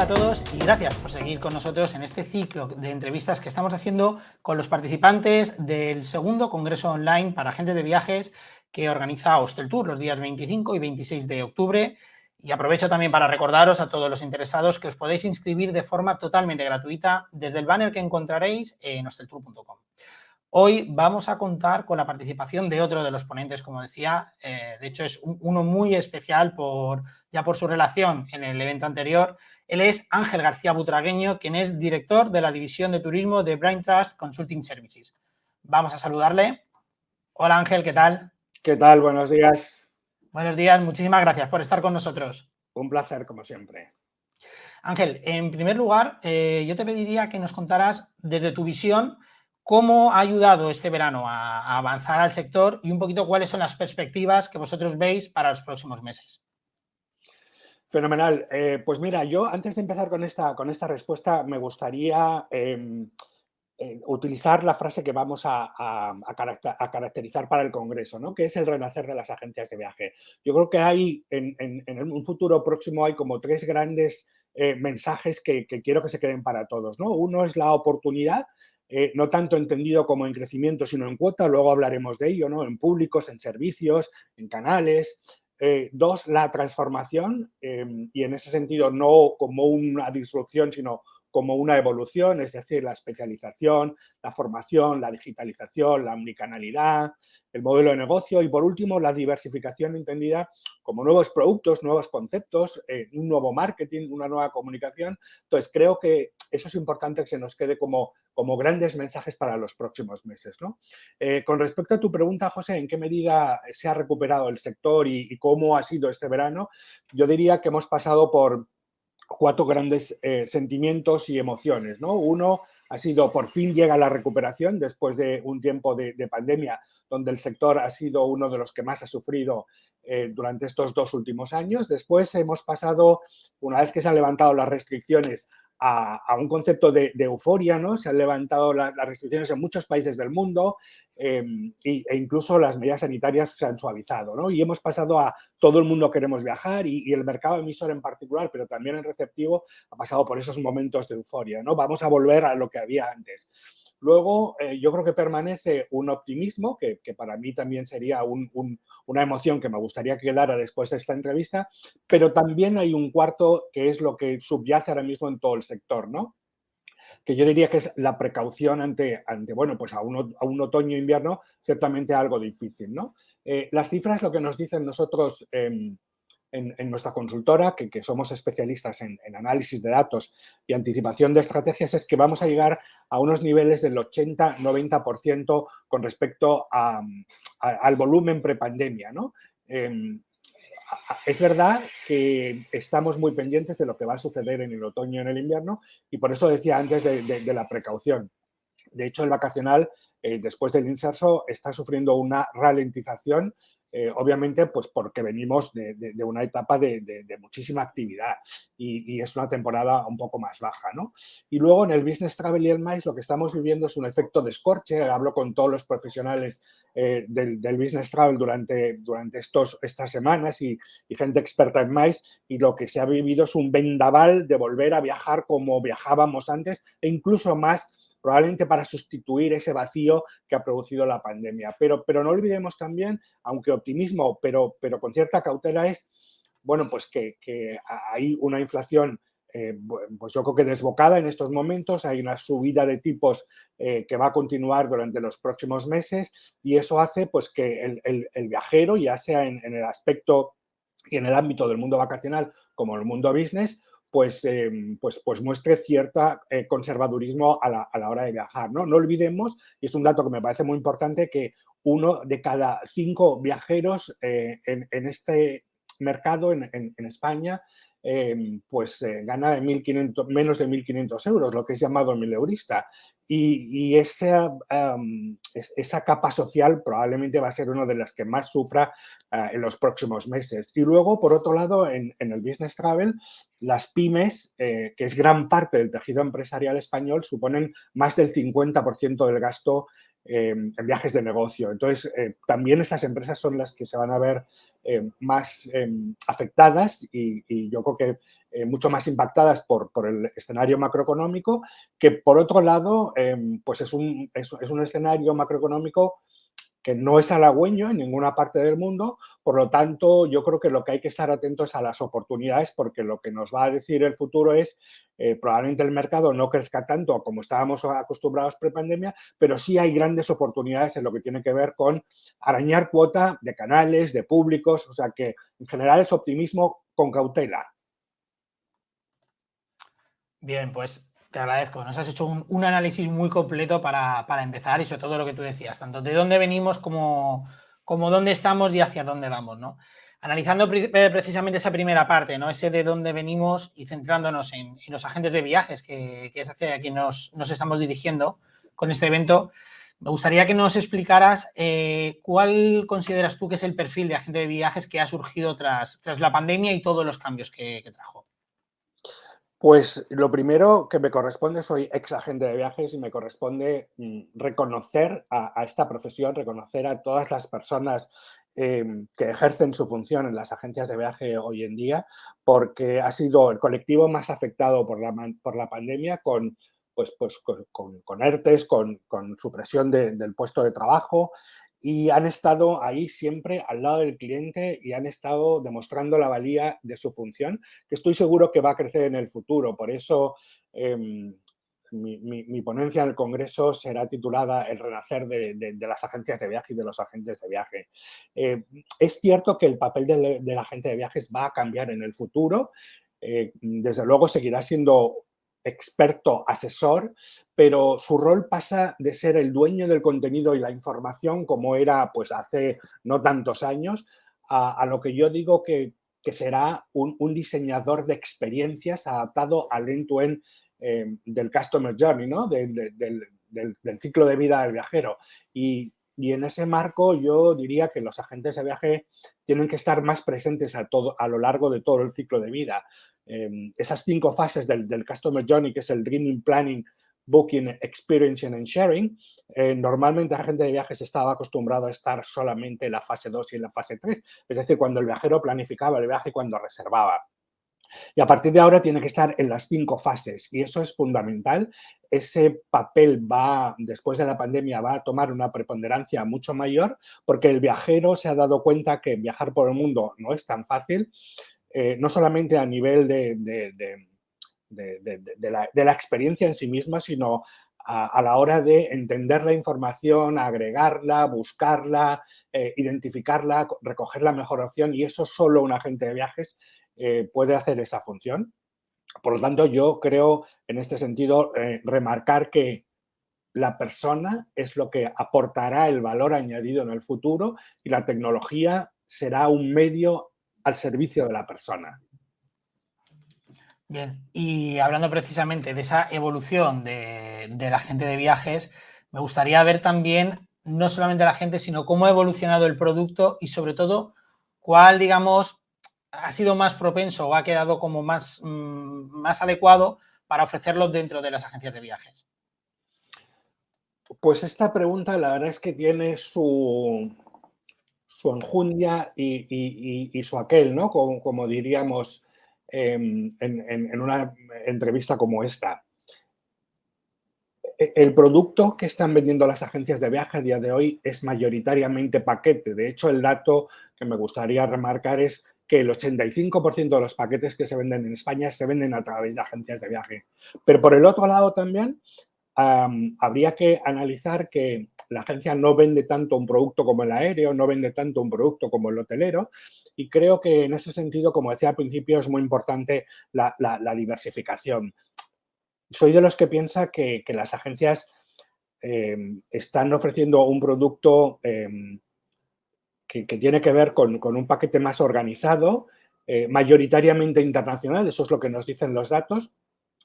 Hola a todos y gracias por seguir con nosotros en este ciclo de entrevistas que estamos haciendo con los participantes del segundo Congreso Online para Agentes de Viajes que organiza Hosteltour los días 25 y 26 de octubre. Y aprovecho también para recordaros a todos los interesados que os podéis inscribir de forma totalmente gratuita desde el banner que encontraréis en hosteltour.com. Hoy vamos a contar con la participación de otro de los ponentes, como decía, de hecho es uno muy especial ya por su relación en el evento anterior. Él es Ángel García Butragueño, quien es director de la división de turismo de Brain Trust Consulting Services. Vamos a saludarle. Hola Ángel, ¿qué tal? ¿Qué tal? Buenos días. Buenos días, muchísimas gracias por estar con nosotros. Un placer, como siempre. Ángel, en primer lugar, yo te pediría que nos contaras desde tu visión cómo ha ayudado este verano a avanzar al sector y un poquito cuáles son las perspectivas que vosotros veis para los próximos meses. Fenomenal. Pues mira, yo antes de empezar con esta respuesta me gustaría utilizar la frase que vamos a caracterizar para el Congreso, ¿no? Que es el renacer de las agencias de viaje. Yo creo que hay en un futuro próximo hay como tres grandes mensajes que quiero que se queden para todos, ¿no? Uno es la oportunidad, no tanto entendido como en crecimiento, sino en cuota, luego hablaremos de ello, ¿no? En públicos, en servicios, en canales. Dos, la transformación, y en ese sentido no como una disrupción, sino como una evolución, es decir, la especialización, la formación, la digitalización, la omnicanalidad, el modelo de negocio y, por último, la diversificación entendida como nuevos productos, nuevos conceptos, un nuevo marketing, una nueva comunicación. Entonces, creo que eso es importante que se nos quede como grandes mensajes para los próximos meses, ¿no? Con respecto a tu pregunta, José, ¿en qué medida se ha recuperado el sector y cómo ha sido este verano? Yo diría que hemos pasado por cuatro grandes sentimientos y emociones, ¿no? Uno ha sido, por fin llega la recuperación después de un tiempo de pandemia donde el sector ha sido uno de los que más ha sufrido durante estos 2 últimos años. Después hemos pasado, una vez que se han levantado las restricciones, a un concepto de euforia, ¿no? Se han levantado las restricciones en muchos países del mundo e incluso las medidas sanitarias se han suavizado, ¿no? Y hemos pasado a todo el mundo queremos viajar y el mercado emisor en particular, pero también el receptivo, ha pasado por esos momentos de euforia, ¿no? Vamos a volver a lo que había antes. Luego, yo creo que permanece un optimismo, que para mí también sería una emoción que me gustaría que quedara después de esta entrevista, pero también hay un cuarto que es lo que subyace ahora mismo en todo el sector, ¿no? Que yo diría que es la precaución ante bueno, pues a un otoño-invierno ciertamente algo difícil, ¿no? Las cifras lo que nos dicen nosotros en nuestra consultora, que somos especialistas en análisis de datos y anticipación de estrategias, es que vamos a llegar a unos niveles del 80-90% con respecto al volumen prepandemia, ¿no? Es verdad que estamos muy pendientes de lo que va a suceder en el otoño y en el invierno y por eso decía antes de la precaución. De hecho, el vacacional, después del inserso, está sufriendo una ralentización, obviamente, pues porque venimos de una etapa de muchísima actividad y es una temporada un poco más baja, ¿no? Y luego en el Business Travel y el MICE lo que estamos viviendo es un efecto de escorche. Hablo con todos los profesionales del Business Travel durante estas semanas y gente experta en MICE y lo que se ha vivido es un vendaval de volver a viajar como viajábamos antes e incluso más, probablemente para sustituir ese vacío que ha producido la pandemia. Pero no olvidemos también, aunque optimismo, pero con cierta cautela, es, bueno, pues que hay una inflación, pues yo creo que desbocada en estos momentos, hay una subida de tipos que va a continuar durante los próximos meses y eso hace pues que el viajero, ya sea en el aspecto y en el ámbito del mundo vacacional como en el mundo business, pues muestre cierta conservadurismo a la hora de viajar, ¿no? No olvidemos, y es un dato que me parece muy importante, que 1 de cada 5 viajeros en este mercado en España gana menos de 1.500 euros, lo que es llamado mileurista. Y esa capa social probablemente va a ser una de las que más sufra en los próximos meses. Y luego, por otro lado, en el Business Travel, las pymes, que es gran parte del tejido empresarial español, suponen más del 50% del gasto en viajes de negocio. Entonces, también estas empresas son las que se van a ver más afectadas y yo creo que mucho más impactadas por el escenario macroeconómico, que por otro lado, pues es un escenario macroeconómico que no es halagüeño en ninguna parte del mundo. Por lo tanto, yo creo que lo que hay que estar atentos es a las oportunidades, porque lo que nos va a decir el futuro es probablemente el mercado no crezca tanto como estábamos acostumbrados pre-pandemia, pero sí hay grandes oportunidades en lo que tiene que ver con arañar cuota de canales, de públicos, o sea que en general es optimismo con cautela. Bien, pues te agradezco. Nos has hecho un análisis muy completo para empezar y sobre todo lo que tú decías, tanto de dónde venimos como dónde estamos y hacia dónde vamos, ¿no? Analizando precisamente esa primera parte, ¿no? Ese de dónde venimos y centrándonos en los agentes de viajes, que es hacia quien nos estamos dirigiendo con este evento, me gustaría que nos explicaras cuál consideras tú que es el perfil de agente de viajes que ha surgido tras la pandemia y todos los cambios que trajo. Pues lo primero que me corresponde, soy ex agente de viajes y me corresponde reconocer a esta profesión, reconocer a todas las personas que ejercen su función en las agencias de viaje hoy en día, porque ha sido el colectivo más afectado por la pandemia con ERTES, con supresión del puesto de trabajo, y han estado ahí siempre al lado del cliente y han estado demostrando la valía de su función, que estoy seguro que va a crecer en el futuro. Por eso mi ponencia en el Congreso será titulada El renacer de las agencias de viaje y de los agentes de viaje. Es cierto que el papel del agente de viajes va a cambiar en el futuro. Desde luego seguirá siendo experto asesor, pero su rol pasa de ser el dueño del contenido y la información, como era pues hace no tantos años, a lo que yo digo que será un diseñador de experiencias adaptado al end-to-end del customer journey, ¿no? Del ciclo de vida del viajero. Y en ese marco yo diría que los agentes de viaje tienen que estar más presentes a lo largo de todo el ciclo de vida. Esas 5 fases del Customer Journey, que es el Dreaming, Planning, Booking, Experiencing and Sharing, normalmente la gente de viajes estaba acostumbrado a estar solamente en la fase 2 y en la fase 3, es decir, cuando el viajero planificaba el viaje y cuando reservaba. Y a partir de ahora tiene que estar en las 5 fases y eso es fundamental. Ese papel después de la pandemia, va a tomar una preponderancia mucho mayor porque el viajero se ha dado cuenta que viajar por el mundo no es tan fácil, no solamente a nivel de la experiencia en sí misma, sino a la hora de entender la información, agregarla, buscarla, identificarla, recoger la mejor opción, y eso solo un agente de viajes puede hacer esa función. Por lo tanto, yo creo en este sentido remarcar que la persona es lo que aportará el valor añadido en el futuro y la tecnología será un medio al servicio de la persona. Bien, y hablando precisamente de esa evolución de la gente de viajes, me gustaría ver también no solamente la gente, sino cómo ha evolucionado el producto y sobre todo cuál, digamos, ha sido más propenso o ha quedado como más adecuado para ofrecerlo dentro de las agencias de viajes. Pues esta pregunta la verdad es que tiene su enjundia y su aquel, ¿no? Como diríamos en una entrevista como esta. El producto que están vendiendo las agencias de viaje a día de hoy es mayoritariamente paquete. De hecho, el dato que me gustaría remarcar es que el 85% de los paquetes que se venden en España se venden a través de agencias de viaje. Pero por el otro lado también habría que analizar que la agencia no vende tanto un producto como el aéreo, no vende tanto un producto como el hotelero, y creo que en ese sentido, como decía al principio, es muy importante la diversificación. Soy de los que piensa que las agencias están ofreciendo un producto que tiene que ver con un paquete más organizado, mayoritariamente internacional, eso es lo que nos dicen los datos,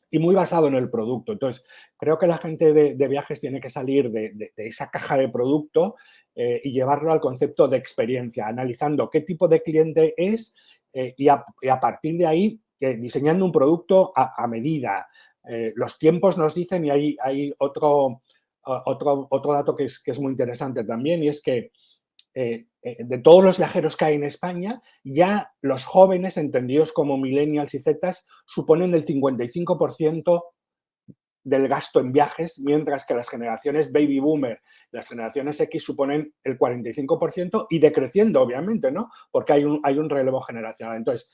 y muy basado en el producto. Entonces, creo que la gente de viajes tiene que salir de esa caja de producto y llevarlo al concepto de experiencia, analizando qué tipo de cliente es y a partir de ahí diseñando un producto a medida. Los tiempos nos dicen, y hay otro dato que es muy interesante también, y es que de todos los viajeros que hay en España, ya los jóvenes, entendidos como millennials y zetas, suponen el 55% del gasto en viajes, mientras que las generaciones baby boomer, las generaciones X suponen el 45% y decreciendo, obviamente, ¿no? Porque hay un relevo generacional. Entonces,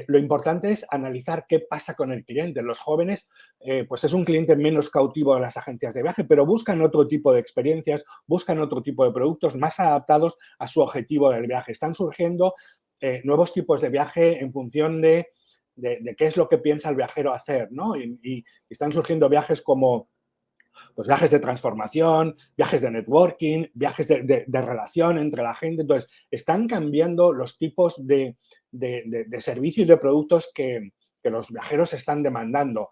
lo importante es analizar qué pasa con el cliente. Los jóvenes, pues es un cliente menos cautivo de las agencias de viaje, pero buscan otro tipo de experiencias, buscan otro tipo de productos más adaptados a su objetivo del viaje. Están surgiendo nuevos tipos de viaje en función de qué es lo que piensa el viajero hacer, ¿no? Y están surgiendo viajes como pues, viajes de transformación, viajes de networking, viajes de relación entre la gente. Entonces, están cambiando los tipos de servicios y de productos que los viajeros están demandando.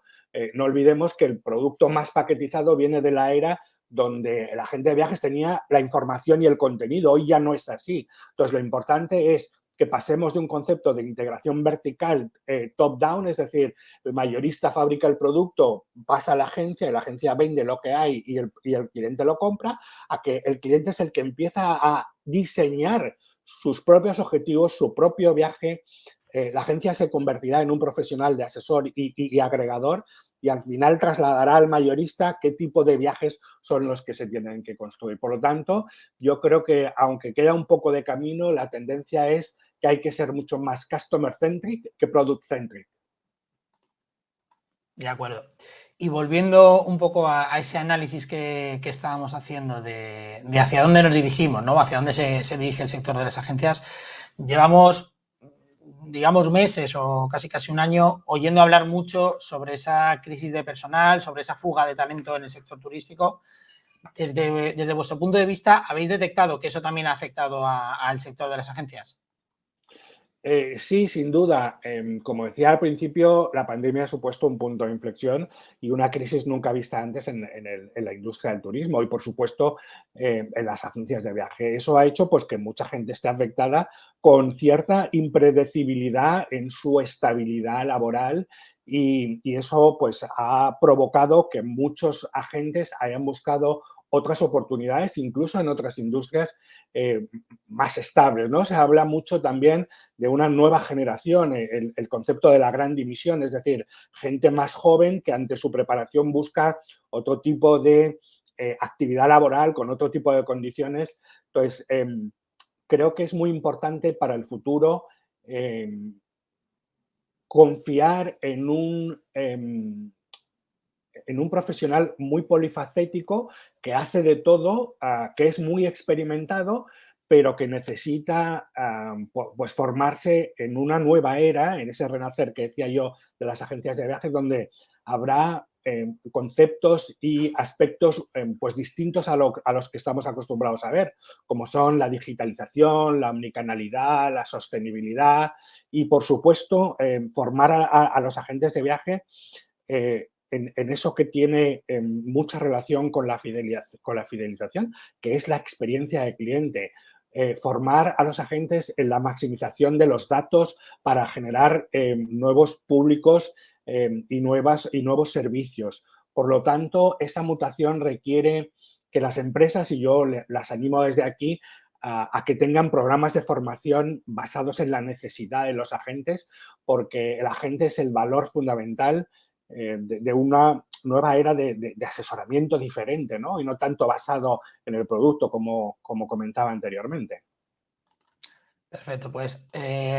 No olvidemos que el producto más paquetizado viene de la era donde la gente de viajes tenía la información y el contenido. Hoy ya no es así. Entonces, lo importante es que pasemos de un concepto de integración vertical top-down, es decir, el mayorista fabrica el producto, pasa a la agencia y la agencia vende lo que hay y el cliente lo compra, a que el cliente es el que empieza a diseñar sus propios objetivos, su propio viaje. La agencia se convertirá en un profesional de asesor y agregador y al final trasladará al mayorista qué tipo de viajes son los que se tienen que construir. Por lo tanto, yo creo que aunque queda un poco de camino, la tendencia es que hay que ser mucho más customer-centric que product-centric. De acuerdo. Y volviendo un poco a ese análisis que estábamos haciendo de hacia dónde nos dirigimos, ¿no? Hacia dónde se dirige el sector de las agencias, llevamos, digamos, meses o casi un año oyendo hablar mucho sobre esa crisis de personal, sobre esa fuga de talento en el sector turístico. Desde vuestro punto de vista, ¿habéis detectado que eso también ha afectado al sector de las agencias? Sí, sin duda. Como decía al principio, la pandemia ha supuesto un punto de inflexión y una crisis nunca vista antes en la industria del turismo y, por supuesto, en las agencias de viaje. Eso ha hecho pues, que mucha gente esté afectada con cierta impredecibilidad en su estabilidad laboral y eso pues, ha provocado que muchos agentes hayan buscado otras oportunidades, incluso en otras industrias más estables, ¿no? Se habla mucho también de una nueva generación, el concepto de la gran dimisión, es decir, gente más joven que ante su preparación busca otro tipo de actividad laboral con otro tipo de condiciones. Entonces, creo que es muy importante para el futuro confiar en un profesional muy polifacético que hace de todo, que es muy experimentado, pero que necesita pues formarse en una nueva era, en ese renacer que decía yo de las agencias de viajes, donde habrá conceptos y aspectos pues distintos a los que estamos acostumbrados a ver, como son la digitalización, la omnicanalidad, la sostenibilidad y, por supuesto, formar a los agentes de viaje en eso que tiene mucha relación con la fidelización, que es la experiencia de cliente. Formar a los agentes en la maximización de los datos para generar nuevos públicos y nuevos servicios. Por lo tanto, esa mutación requiere que las empresas, y yo las animo desde aquí, a que tengan programas de formación basados en la necesidad de los agentes, porque el agente es el valor fundamental de una nueva era de asesoramiento diferente, ¿no? Y no tanto basado en el producto como comentaba anteriormente. Perfecto, pues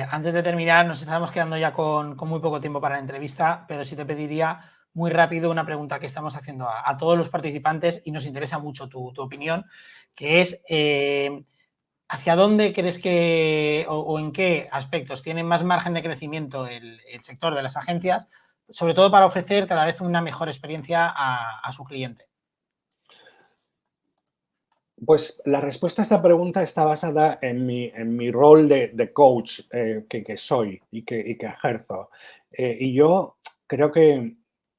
antes de terminar, nos estamos quedando ya con muy poco tiempo para la entrevista, pero sí te pediría muy rápido una pregunta que estamos haciendo a todos los participantes y nos interesa mucho tu opinión, que es ¿hacia dónde crees que o en qué aspectos tiene más margen de crecimiento el sector de las agencias, sobre todo para ofrecer cada vez una mejor experiencia a su cliente? Pues la respuesta a esta pregunta está basada en mi rol de coach que soy y que ejerzo. Y yo creo que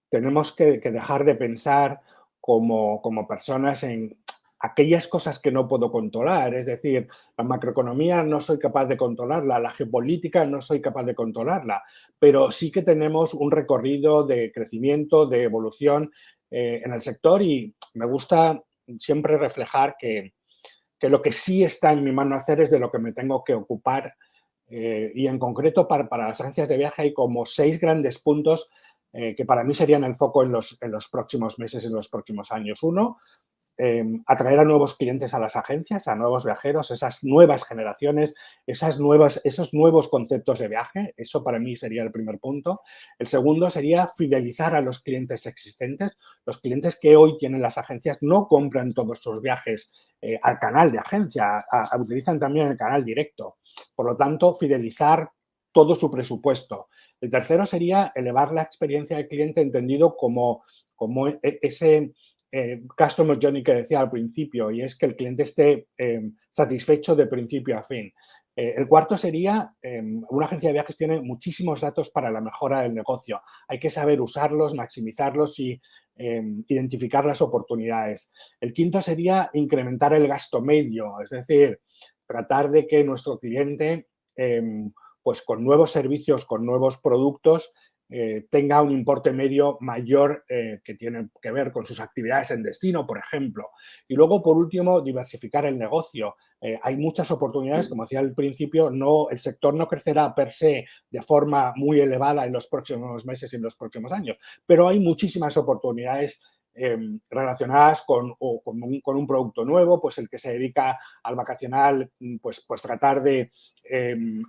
tenemos que dejar de pensar como personas en aquellas cosas que no puedo controlar. Es decir, la macroeconomía no soy capaz de controlarla, la geopolítica no soy capaz de controlarla, pero sí que tenemos un recorrido de crecimiento, de evolución en el sector y me gusta siempre reflejar que lo que sí está en mi mano hacer es de lo que me tengo que ocupar. Y en concreto para las agencias de viaje hay como 6 grandes puntos que para mí serían el foco en los próximos meses, en los próximos años. Uno, atraer a nuevos clientes a las agencias, a nuevos viajeros, esas nuevas generaciones, esos nuevos conceptos de viaje. Eso para mí sería el primer punto. El segundo sería fidelizar a los clientes existentes. Los clientes que hoy tienen las agencias no compran todos sus viajes al canal de agencia, utilizan también el canal directo. Por lo tanto, fidelizar todo su presupuesto. El tercero sería elevar la experiencia del cliente entendido como ese customer journey que decía al principio, y es que el cliente esté satisfecho de principio a fin. El cuarto sería, una agencia de viajes tiene muchísimos datos para la mejora del negocio. Hay que saber usarlos, maximizarlos y identificar las oportunidades. El quinto sería incrementar el gasto medio, es decir, tratar de que nuestro cliente, pues con nuevos servicios, con nuevos productos, tenga un importe medio mayor que tiene que ver con sus actividades en destino, por ejemplo. Y luego, por último, diversificar el negocio. Hay muchas oportunidades, como decía al principio, el sector no crecerá per se de forma muy elevada en los próximos meses y en los próximos años, pero hay muchísimas oportunidades relacionadas con un producto nuevo, pues el que se dedica al vacacional, pues tratar de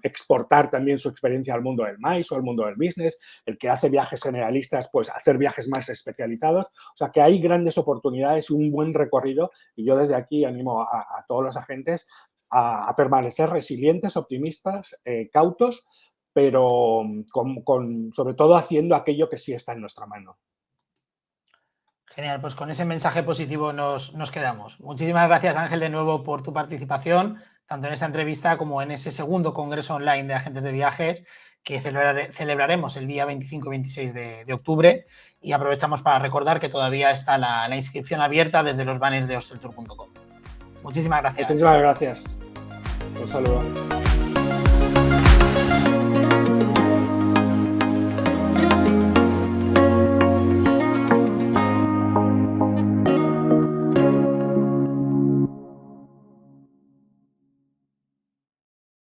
exportar también su experiencia al mundo del MICE o al mundo del business, el que hace viajes generalistas, pues hacer viajes más especializados. O sea que hay grandes oportunidades y un buen recorrido, y yo desde aquí animo a todos los agentes a permanecer resilientes, optimistas, cautos, pero sobre todo haciendo aquello que sí está en nuestra mano. Genial, pues con ese mensaje positivo nos quedamos. Muchísimas gracias, Ángel, de nuevo por tu participación, tanto en esta entrevista como en ese segundo congreso online de agentes de viajes que celebraremos el día 25 y 26 de octubre, y aprovechamos para recordar que todavía está la inscripción abierta desde los banners de hosteltour.com. Muchísimas gracias. Muchísimas gracias. Un saludo.